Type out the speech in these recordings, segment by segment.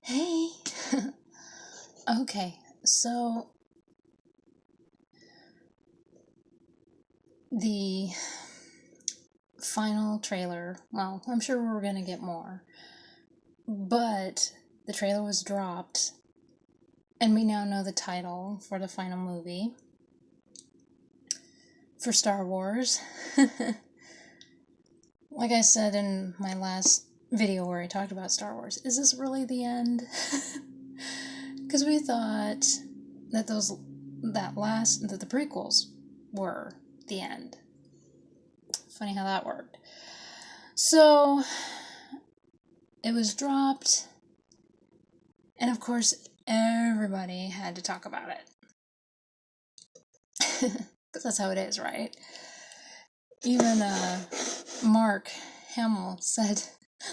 Hey. Okay, so the final trailer, well, I'm sure we're gonna get more, but the trailer was dropped, and we now know the title for the final movie for Star Wars. Like I said in my last video where I talked about Star Wars, is this really the end? Because we thought that that the prequels were the end. Funny how that worked. So it was dropped, and of course, everybody had to talk about it. Because that's how it is, right? Even Mark Hamill said,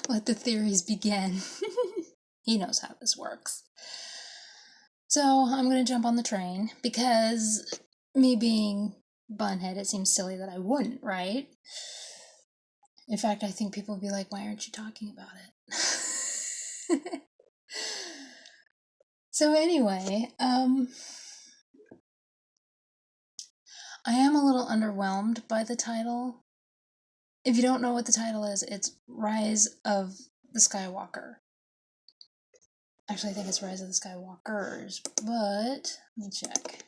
"Let the theories begin." He knows how this works. So I'm going to jump on the train because me being bunhead, it seems silly that I wouldn't, right? In fact, I think people would be like, why aren't you talking about it? So anyway, I am a little underwhelmed by the title. If you don't know what the title is, it's Rise of the Skywalker. Actually, I think it's Rise of the Skywalkers, but let me check.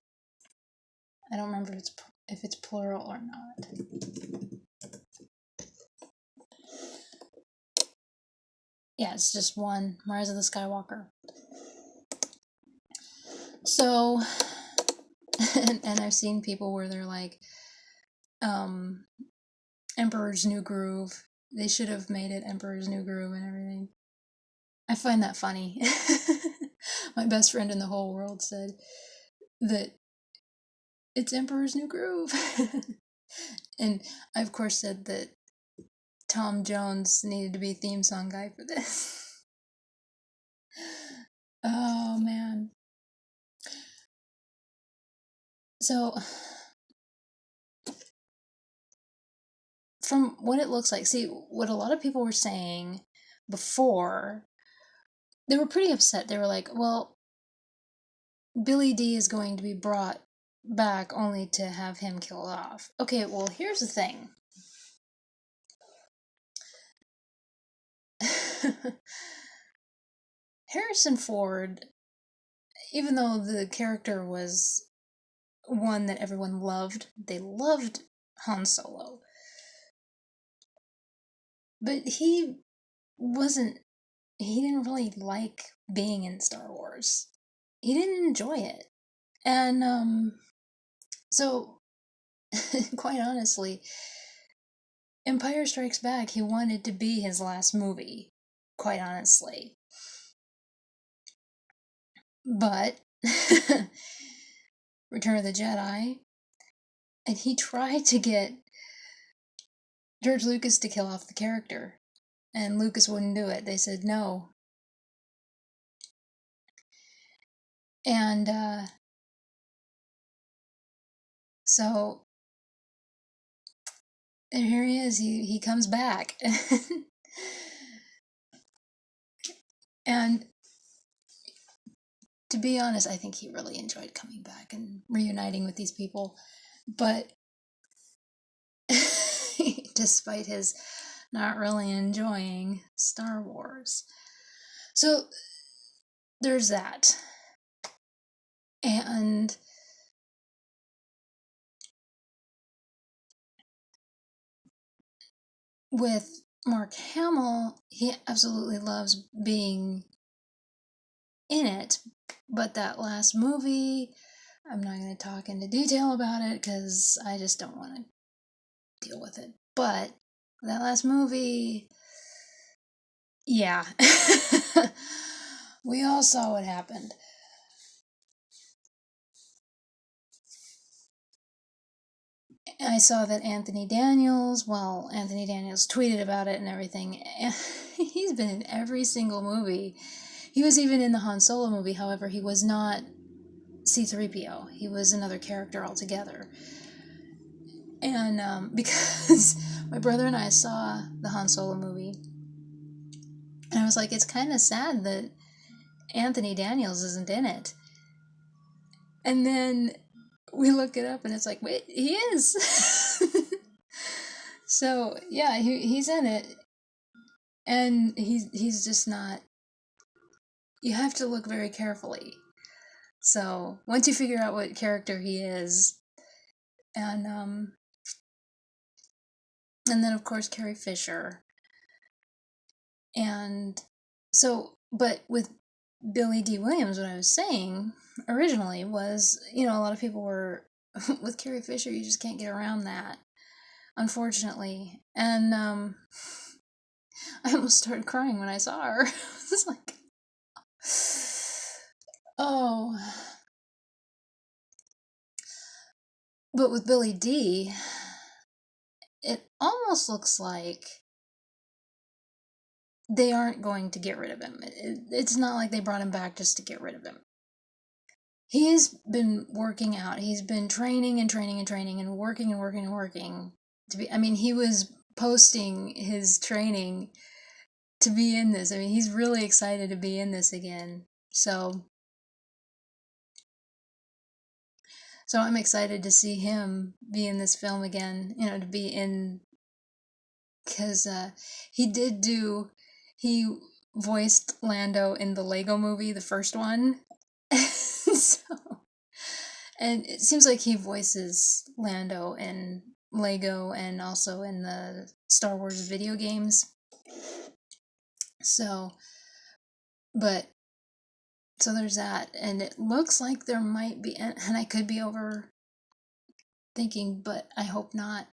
I don't remember if it's plural or not. Yeah, it's just one, Rise of the Skywalker. So, and I've seen people where they're like, Emperor's New Groove. They should have made it Emperor's New Groove and everything. I find that funny. My best friend in the whole world said that it's Emperor's New Groove. And I, of course, said that Tom Jones needed to be theme song guy for this. Oh, man. So, from what it looks like, see, what a lot of people were saying before, they were pretty upset. They were like, well, Billy D is going to be brought back only to have him killed off. Okay, well, here's the thing. Harrison Ford, even though the character was one that everyone loved, they loved Han Solo. But he didn't really like being in Star Wars. He didn't enjoy it. And, so, quite honestly, Empire Strikes Back, he wanted to be his last movie, quite honestly. But Return of the Jedi, and he tried to get George Lucas to kill off the character, and Lucas wouldn't do it. They said no. And so and here he is. He comes back, and to be honest, I think he really enjoyed coming back and reuniting with these people. But despite his not really enjoying Star Wars. So there's that. And with Mark Hamill, he absolutely loves being in it. But that last movie, I'm not going to talk into detail about it because I just don't want to deal with it. But that last movie, yeah. We all saw what happened. I saw that Anthony Daniels tweeted about it and everything. He's been in every single movie. He was even in the Han Solo movie, however, he was not C-3PO. He was another character altogether. And because my brother and I saw the Han Solo movie, and I was like, it's kind of sad that Anthony Daniels isn't in it. And then we look it up and it's like, wait, he is. So yeah, he's in it, and he's just not. You have to look very carefully. So once you figure out what character he is, and then of course Carrie Fisher, and so but with Billy D. Williams, what I was saying originally was, a lot of people were with Carrie Fisher. You just can't get around that, unfortunately, and I almost started crying when I saw her. It's like, oh. But with Billy D, it almost looks like they aren't going to get rid of him. It's not like they brought him back just to get rid of him. He's been working out. He's been training and training and training and working and working and working to be. I mean, he was posting his training to be in this. I mean, he's really excited to be in this again. So I'm excited to see him be in this film again, to be in, because he voiced Lando in the Lego movie, the first one. So, and it seems like he voices Lando in Lego and also in the Star Wars video games. So there's that, and it looks like there might be, and I could be overthinking, but I hope not.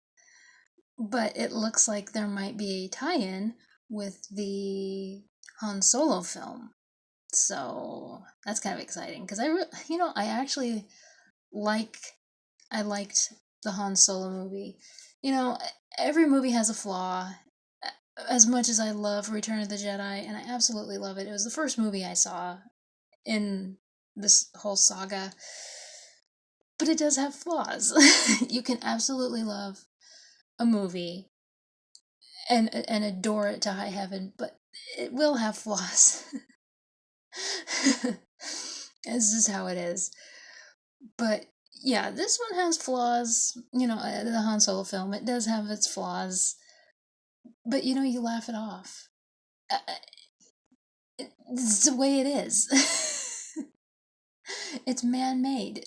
But it looks like there might be a tie-in with the Han Solo film. So that's kind of exciting, because I actually liked the Han Solo movie. Every movie has a flaw. As much as I love Return of the Jedi, and I absolutely love it, it was the first movie I saw in this whole saga, but it does have flaws. You can absolutely love a movie and adore it to high heaven, but it will have flaws. It's just how it is. But yeah, this one has flaws. The Han Solo film, it does have its flaws, but you laugh it off. It's the way it is. It's man-made.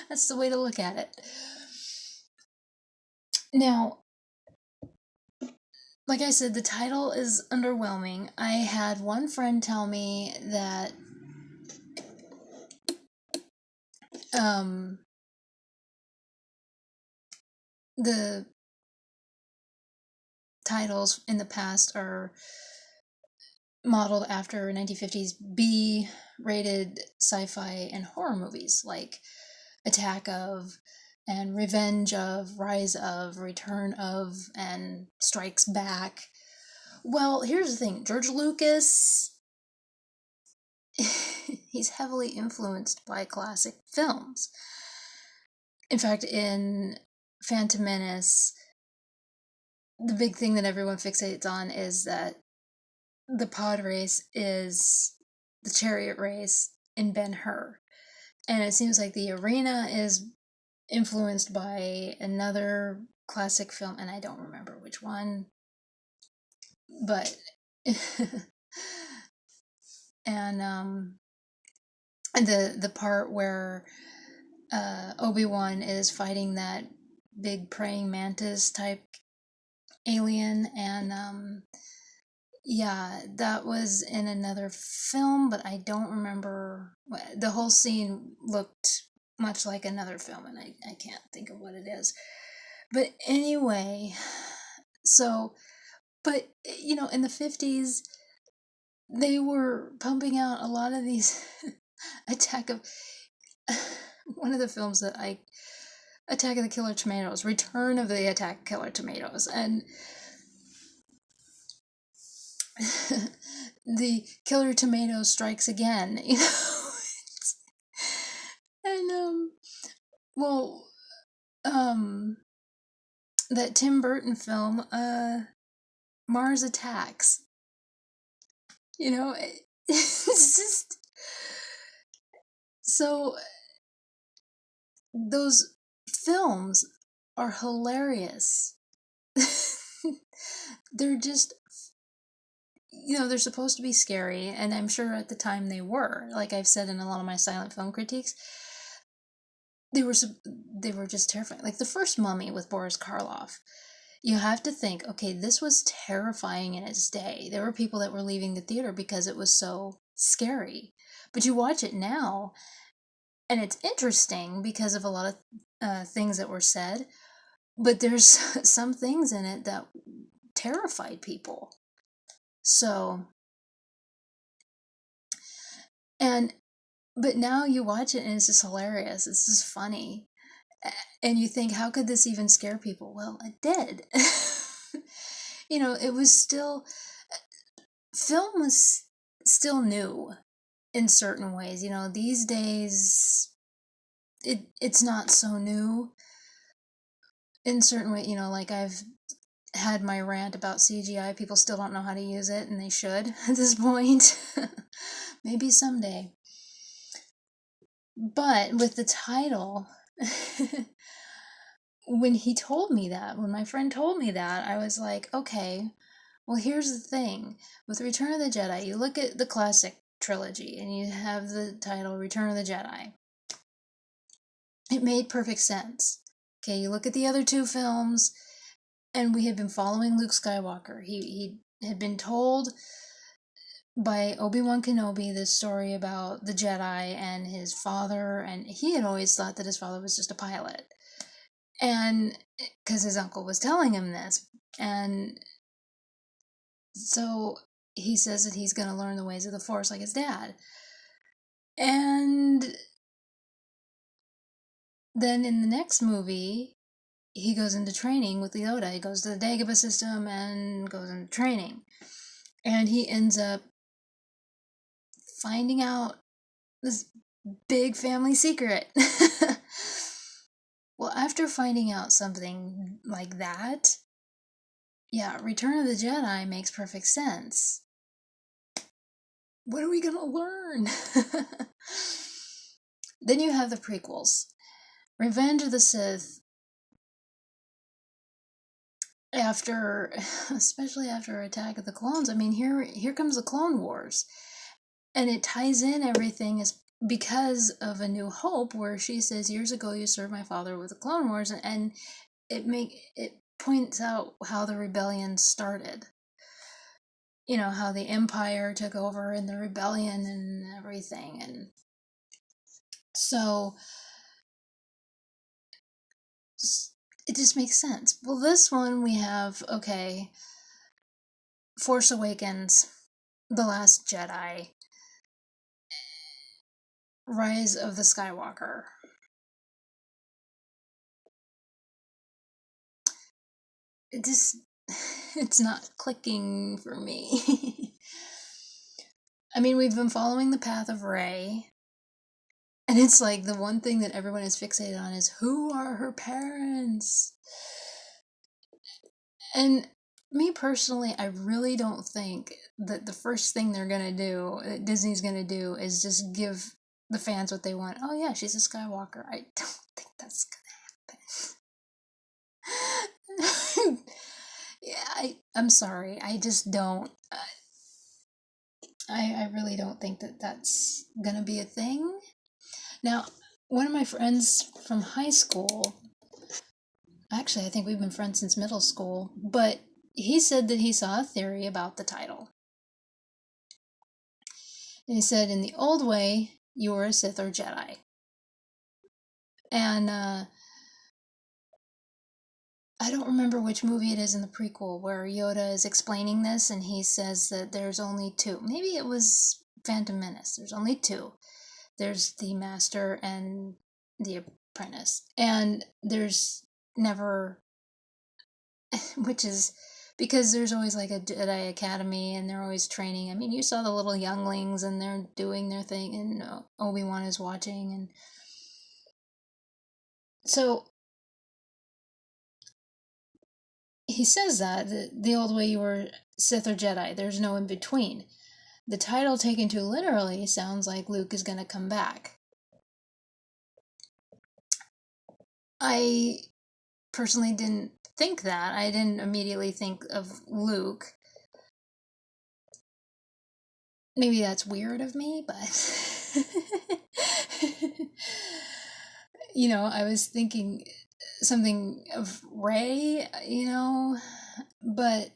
That's the way to look at it. Now, like I said, the title is underwhelming. I had one friend tell me that the titles in the past are modeled after 1950s B-rated sci-fi and horror movies like Attack of, and Revenge of, Rise of, Return of, and Strikes Back. Well, here's the thing. George Lucas, he's heavily influenced by classic films. In fact, in Phantom Menace, the big thing that everyone fixates on is that the pod race is the chariot race in Ben-Hur. And it seems like the arena is influenced by another classic film, and I don't remember which one. But and the part where Obi-Wan is fighting that big praying mantis type alien, and yeah, that was in another film, but I don't remember. The whole scene looked much like another film, and I can't think of what it is. But anyway, so, but, in the 50s, they were pumping out a lot of these one of the films that Attack of the Killer Tomatoes, Return of the Attack Killer Tomatoes, and the Killer Tomato strikes again, and that Tim Burton film, Mars Attacks, So those films are hilarious. They're just, they're supposed to be scary, and I'm sure at the time they were. Like I've said in a lot of my silent film critiques, they were they were just terrifying. Like the first Mummy with Boris Karloff. You have to think, okay, this was terrifying in its day. There were people that were leaving the theater because it was so scary. But you watch it now, and it's interesting because of a lot of things that were said, but there's some things in it that terrified people. So, but now you watch it and it's just hilarious. It's just funny. And you think, how could this even scare people? Well, it did. It was still, film was still new in certain ways. These days, it's not so new in certain way. Like I've had my rant about CGI. People still don't know how to use it, and they should at this point. Maybe someday. But with the title, when my friend told me that, I was like, okay, well, here's the thing. With Return of the Jedi, you look at the classic trilogy, and you have the title Return of the Jedi. It made perfect sense. Okay, you look at the other two films, and we had been following Luke Skywalker. He had been told by Obi-Wan Kenobi this story about the Jedi and his father, and he had always thought that his father was just a pilot. And because his uncle was telling him this. And so he says that he's going to learn the ways of the Force like his dad. And then in the next movie, he goes into training with Yoda. He goes to the Dagobah system and goes into training. And he ends up finding out this big family secret. Well, after finding out something like that, yeah, Return of the Jedi makes perfect sense. What are we going to learn? Then you have the prequels. Revenge of the Sith, especially after Attack of the Clones. I mean, here comes the Clone Wars. And it ties in everything is because of A New Hope, where she says, years ago you served my father with the Clone Wars, and it points out how the rebellion started. How the Empire took over and the rebellion and everything. And so it just makes sense. Well, this one we have, okay, Force Awakens, The Last Jedi, Rise of the Skywalker. It's not clicking for me. I mean, we've been following the path of Rey, and it's like the one thing that everyone is fixated on is, who are her parents? And me personally, I really don't think that the first thing that Disney's gonna do, is just give the fans what they want. Oh yeah, she's a Skywalker. I don't think that's gonna happen. Yeah, I'm sorry. I just don't. I really don't think that that's gonna be a thing. Now, one of my friends from high school, actually, I think we've been friends since middle school, but he said that he saw a theory about the title. And he said, in the old way, you were a Sith or Jedi. And I don't remember which movie it is in the prequel where Yoda is explaining this, and he says that there's only two. Maybe it was Phantom Menace. There's only two. There's the master and the apprentice. And there's never, which is because there's always like a Jedi Academy and they're always training. I mean, you saw the little younglings and they're doing their thing, and Obi-Wan is watching. And so he says that the old way you were Sith or Jedi, there's no in between. The title taken too literally sounds like Luke is going to come back. I personally didn't think that. I didn't immediately think of Luke. Maybe that's weird of me, but I was thinking something of Ray, but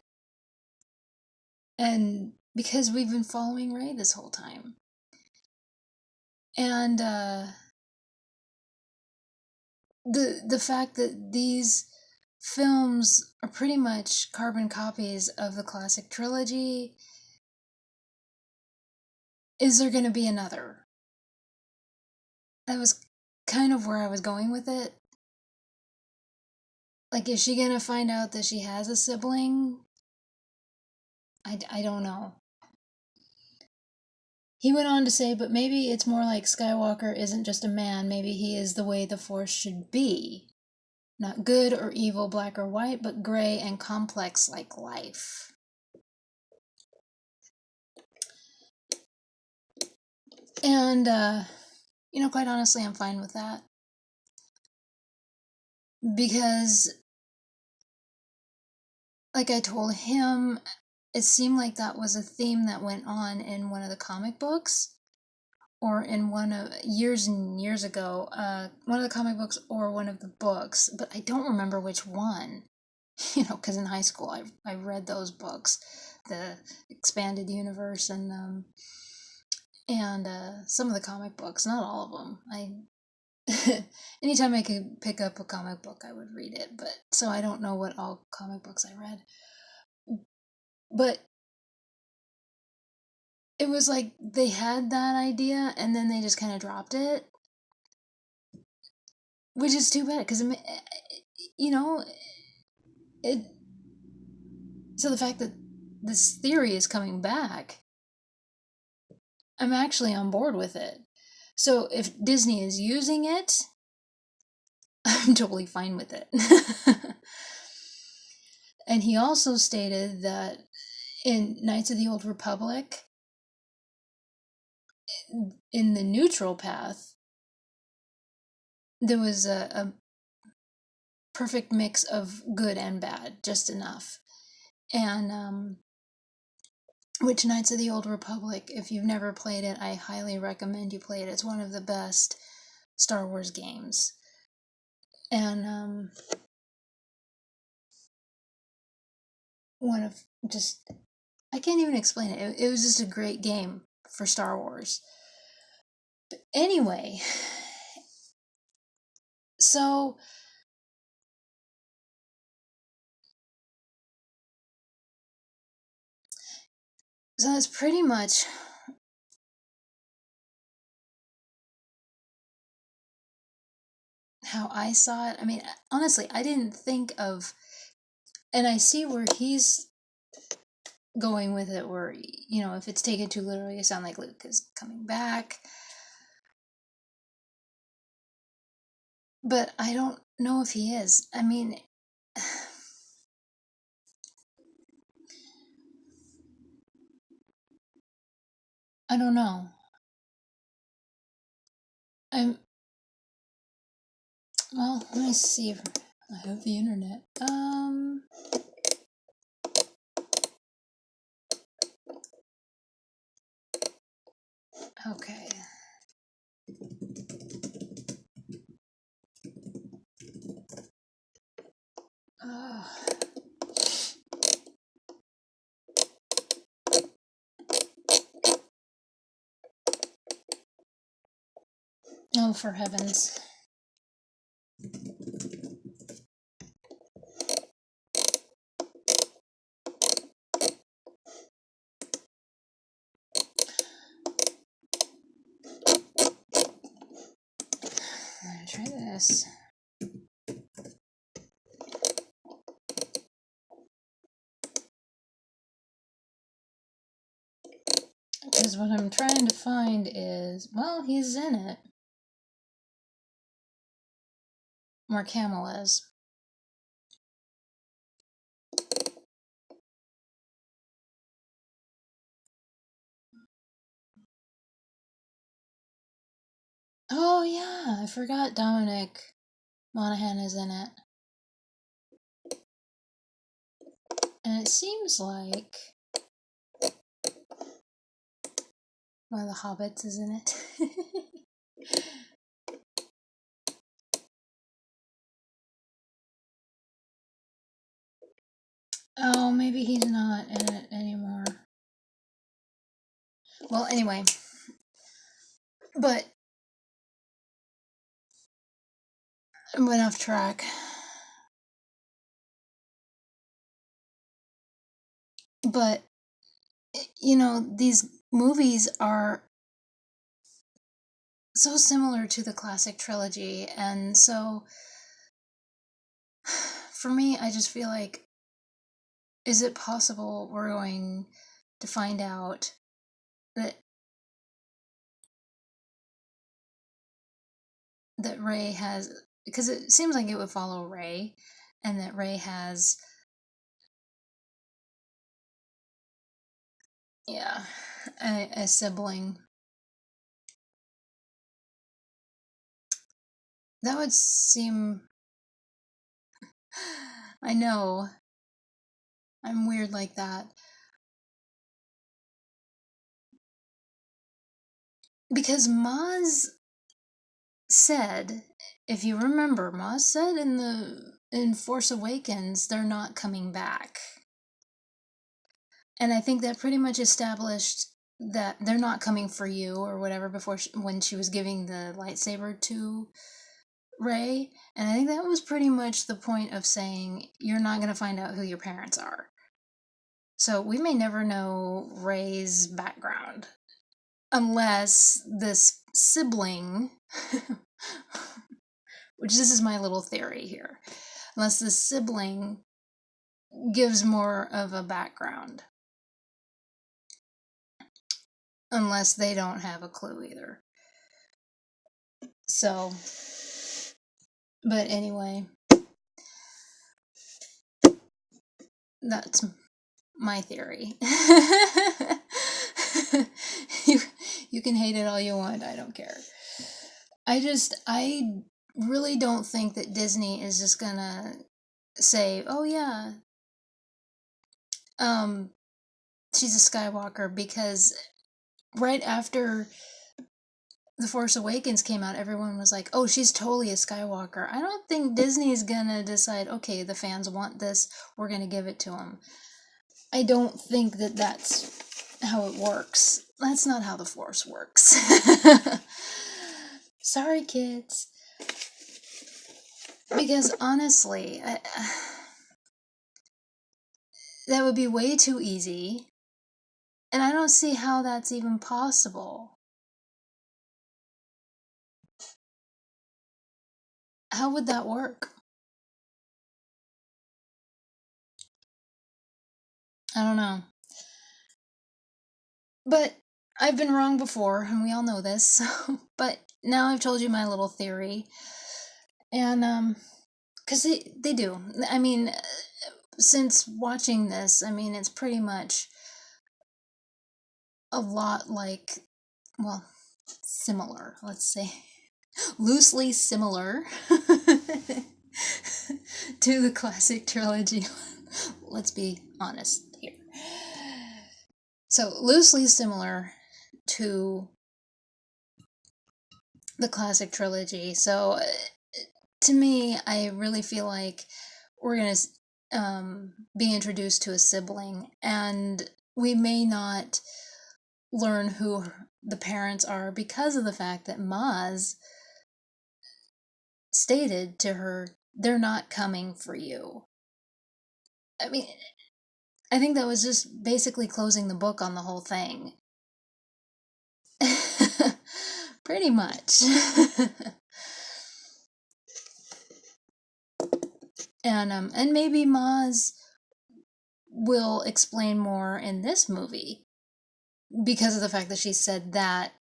and because we've been following Ray this whole time. And the fact that these films are pretty much carbon copies of the classic trilogy. Is there going to be another? That was kind of where I was going with it. Like, is she going to find out that she has a sibling? I don't know. He went on to say, but maybe it's more like Skywalker isn't just a man, maybe he is the way the Force should be. Not good or evil, black or white, but gray and complex like life. And, quite honestly, I'm fine with that. Because, like I told him, it seemed like that was a theme that went on in one of the comic books, or in one of years and years ago, one of the comic books or one of the books, but I don't remember which one. Because in high school I read those books, the expanded universe and some of the comic books, not all of them. Anytime I could pick up a comic book, I would read it. But so I don't know what all comic books I read. But it was like they had that idea and then they just kind of dropped it, which is too bad because it. So the fact that this theory is coming back, I'm actually on board with it. So if Disney is using it, I'm totally fine with it. And he also stated that in Knights of the Old Republic, in the neutral path, there was a perfect mix of good and bad, just enough. And which Knights of the Old Republic, if you've never played it, I highly recommend you play it. It's one of the best Star Wars games. And one of just, I can't even explain it. It was just a great game for Star Wars. But anyway, so that's pretty much how I saw it. I mean, honestly, I didn't think of, and I see where he's going with it, where, if it's taken too literally, it sounds like Luke is coming back. But I don't know if he is. I mean, I don't know. Well, let me see if I have the internet. Okay. Oh, for heavens. I'm gonna try this. Because what I'm trying to find is, well, he's in it. Mark Hamill is. Oh yeah, I forgot Dominic Monahan is in it. And it seems like one of the Hobbits is in it. Oh, maybe he's not in it anymore. Well, anyway. But I went off track. But, you know, these movies are so similar to the classic trilogy, and so for me, I just feel like, is it possible we're going to find out that Rey has, because it seems like it would follow Rey, and that Rey has, yeah, a sibling. That would seem, I know, I'm weird like that. Because Maz said, if you remember, Maz said in Force Awakens, they're not coming back. And I think that pretty much established that they're not coming for you or whatever before when she was giving the lightsaber to Rey. And I think that was pretty much the point of saying you're not going to find out who your parents are. So we may never know Rey's background unless this sibling, which this is my little theory here, unless this sibling gives more of a background. Unless they don't have a clue either. So, but anyway, that's my theory. you, you can hate it all you want, I don't care. I really don't think that Disney is just gonna say, oh yeah, she's a Skywalker, because right after The Force Awakens came out, everyone was like, oh, she's totally a Skywalker. I don't think Disney's gonna decide, okay, the fans want this, we're gonna give it to them. I don't think that that's how it works. That's not how the Force works. Sorry, kids. Because honestly, that would be way too easy. And I don't see how that's even possible. How would that work? I don't know. But I've been wrong before, and we all know this. So, but now I've told you my little theory. And, because they do. I mean, since watching this, I mean, it's pretty much a lot like, well, similar, let's say. Loosely similar to the classic trilogy. Let's be honest here. So, loosely similar to the classic trilogy. So, to me, I really feel like we're going to be introduced to a sibling, and we may not learn who the parents are because of the fact that Maz stated to her, they're not coming for you. I mean, I think that was just basically closing the book on the whole thing. Pretty much. And maybe Maz will explain more in this movie because of the fact that she said that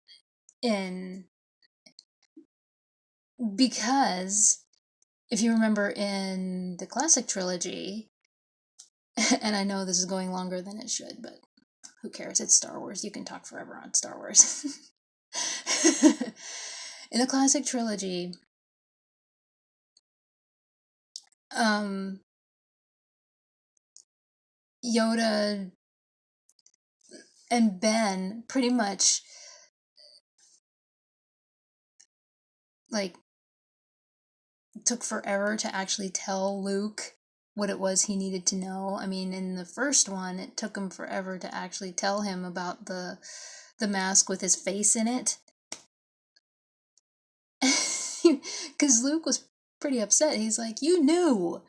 because if you remember in the classic trilogy, and I know this is going longer than it should, but who cares? It's Star Wars. You can talk forever on Star Wars. In the classic trilogy, um, Yoda and Ben pretty much like took forever to actually tell Luke what it was he needed to know. I mean, in the first one, it took him forever to actually tell him about the mask with his face in it. Because Luke was pretty upset. He's like, "You knew!"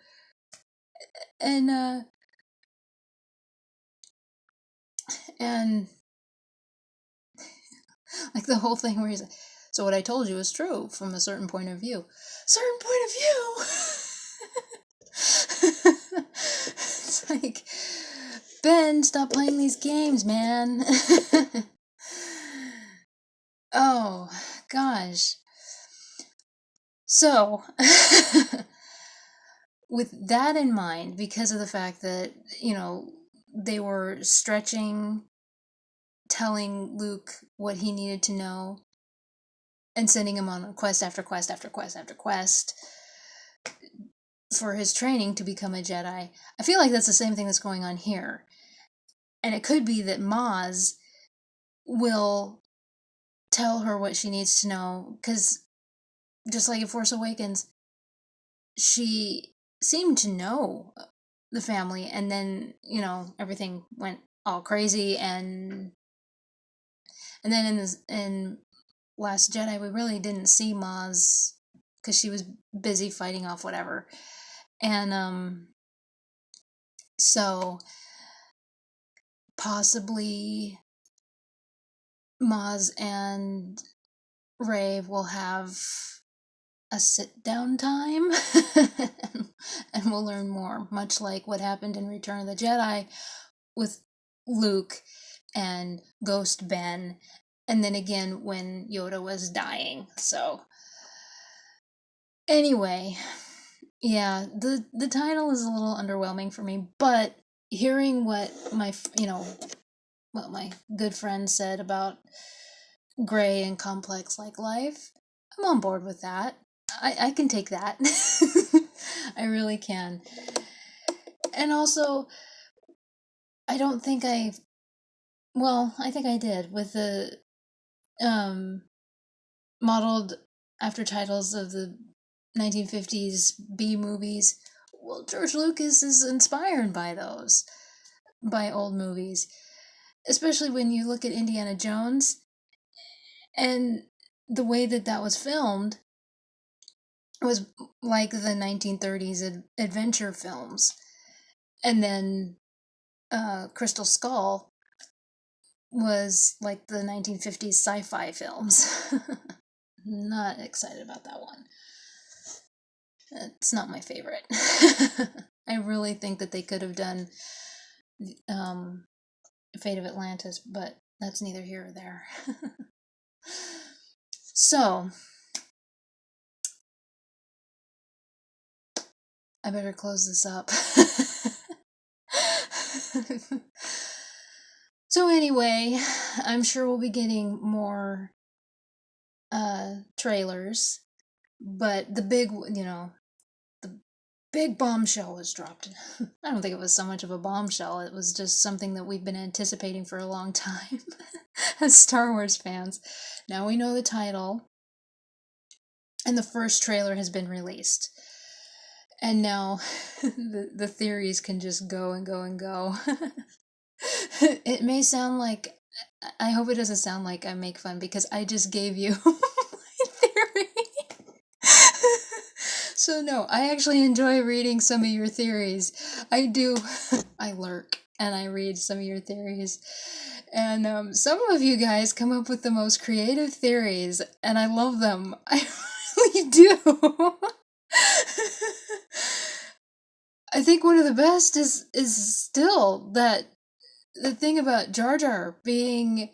And, and like the whole thing where he's like, "So what I told you is true from a certain point of view." Certain point of view! It's like, Ben, stop playing these games, man. Oh, gosh. So, with that in mind, because of the fact that, they were stretching, telling Luke what he needed to know, and sending him on quest after quest after quest after quest for his training to become a Jedi, I feel like that's the same thing that's going on here. And it could be that Maz will tell her what she needs to know, because just like in Force Awakens, she seemed to know the family, and then, everything went all crazy, and then in Last Jedi, we really didn't see Maz because she was busy fighting off whatever. And so possibly Maz and Rey will have a sit-down time, and we'll learn more, much like what happened in Return of the Jedi with Luke and Ghost Ben, and then again when Yoda was dying. So anyway, yeah, the title is a little underwhelming for me, but hearing what my good friend said about gray and complex like life, I'm on board with that. I can take that. I really can. And also, I don't think I think I did with the modeled after titles of the 1950s B movies. Well, George Lucas is inspired by those, by old movies, especially when you look at Indiana Jones and the way that was filmed was like the 1930s adventure films. And then Crystal Skull was like the 1950s sci-fi films. Not excited about that one. It's not my favorite. I really think that they could have done Fate of Atlantis, but that's neither here or there. So, I better close this up. So anyway, I'm sure we'll be getting more trailers, but the big bombshell was dropped. I don't think it was so much of a bombshell, it was just something that we've been anticipating for a long time as Star Wars fans. Now we know the title, and the first trailer has been released. And now the theories can just go and go and go. It may sound like, I hope it doesn't sound like I make fun, because I just gave you my theory. So no, I actually enjoy reading some of your theories. I do. I lurk and I read some of your theories. And some of you guys come up with the most creative theories, and I love them. I really do. I think one of the best is still that the thing about Jar Jar being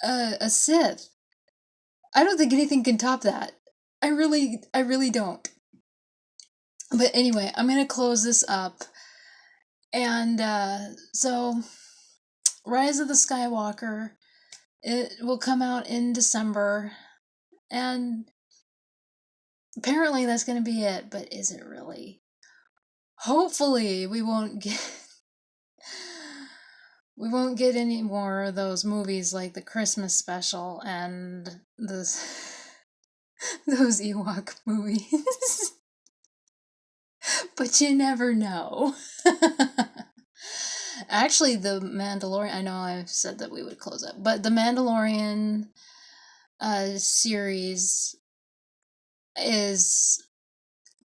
a Sith. I don't think anything can top that. I really don't. But anyway, I'm gonna close this up. And so, Rise of the Skywalker, it will come out in December, and apparently that's gonna be it. But is it really? Hopefully we won't get any more of those movies like the Christmas special and those Ewok movies. But you never know. Actually, the Mandalorian, I know I've said that we would close up, but the Mandalorian series is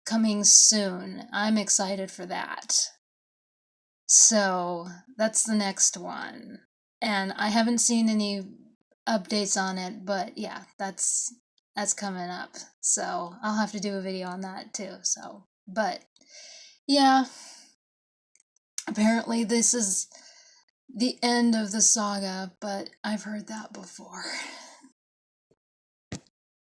coming soon. I'm excited for that. So that's the next one. And I haven't seen any updates on it, but yeah, that's coming up. So I'll have to do a video on that too. So, but yeah, apparently this is the end of the saga, but I've heard that before.